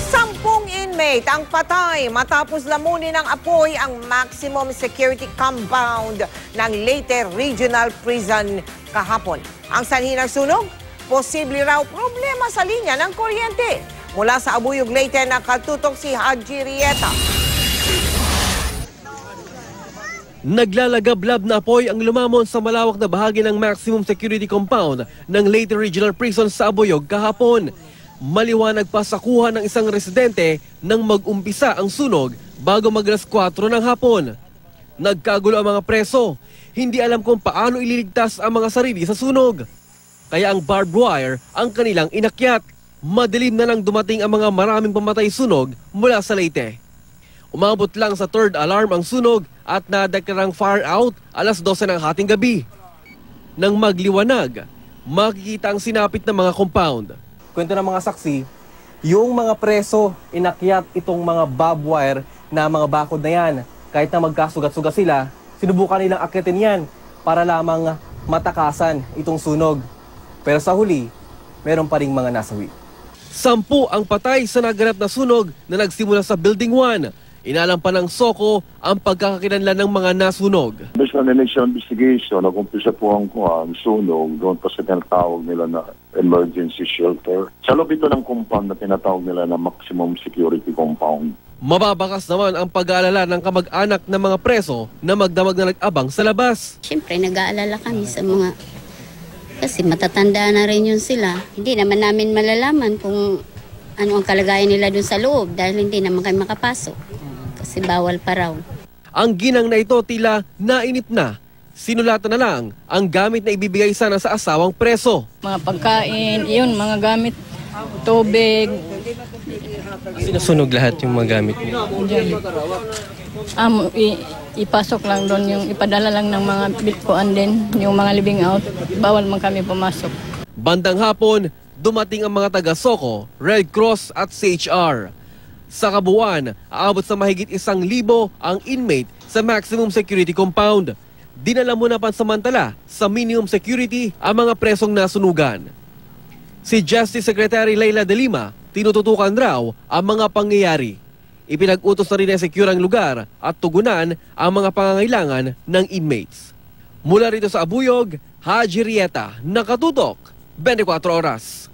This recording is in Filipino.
10 inmate ang patay matapos lamunin ng apoy ang maximum security compound ng Leyte Regional Prison kahapon. Ang sanhi ng sunog, posible raw problema sa linya ng kuryente. Mula sa Abuyog, Leyte, nakatutok si Haji Rieta. Naglalagablab na apoy ang lumamon sa malawak na bahagi ng maximum security compound ng Leyte Regional Prison sa Abuyog kahapon. Maliwanag pa sa kuha ng isang residente nang mag-umpisa ang sunog bago mag-alas 4 ng hapon. Nagkagulo ang mga preso. Hindi alam kung paano ililigtas ang mga sarili sa sunog. Kaya ang barbed wire ang kanilang inakyat. Madilim na nang dumating ang mga maraming pamatay sunog mula sa Leyte. Umabot lang sa third alarm ang sunog at nadeklarang fire out alas 12 ng hating gabi. Nang magliwanag, makikita ang sinapit ng mga compound. Kwento ng mga saksi, yung mga preso inakyat itong mga barbed wire na mga bakod na yan. Kahit na magkasugat-sugat sila, sinubukan nilang akyatin yan para lamang matakasan itong sunog. Pero sa huli, meron pa ring mga nasawi. 10 ang patay sa naganap na sunog na nagsimula sa Building 1. Inalam pa ng SOCO ang pagkakakilanlan ng mga nasunog. Based on initial investigation, nag-umpisa po ang sunog doon pa sa tinatawag nila na emergency shelter. Sa loob ito ng compound na tinatawag nila na maximum security compound. Mababakas naman ang pag-aalala ng kamag-anak ng mga preso na magdamag na nag-abang sa labas. Siyempre, nag-aalala kami sa mga... Kasi matatanda na rin yun sila. Hindi naman namin malalaman kung ano ang kalagayan nila dun sa loob dahil hindi naman kami makapasok. Kasi bawal pa raw. Ang ginang na ito tila nainip na. Sinulatan na lang ang gamit na ibibigay sana sa asawang preso. Mga pagkain, yun, mga gamit, tubig. Sinusunog lahat yung mga gamit niyo? Ipasok lang doon, yung ipadala lang ng mga bitcoin din, yung mga living out. Bawal man kami pumasok. Bandang hapon, dumating ang mga taga-SOCO, Red Cross at CHR. Sa kabuuan, aabot sa mahigit 1,000 ang inmate sa maximum security compound. Dinala muna pansamantala sa minimum security ang mga presong nasunugan. Si Justice Secretary Leila de Lima, tinututukan raw ang mga pangyayari. Ipinag-utos na rin na secure ang lugar at tugunan ang mga pangangailangan ng inmates. Mula rito sa Abuyog, Haji Rieta, nakatutok, 24 oras.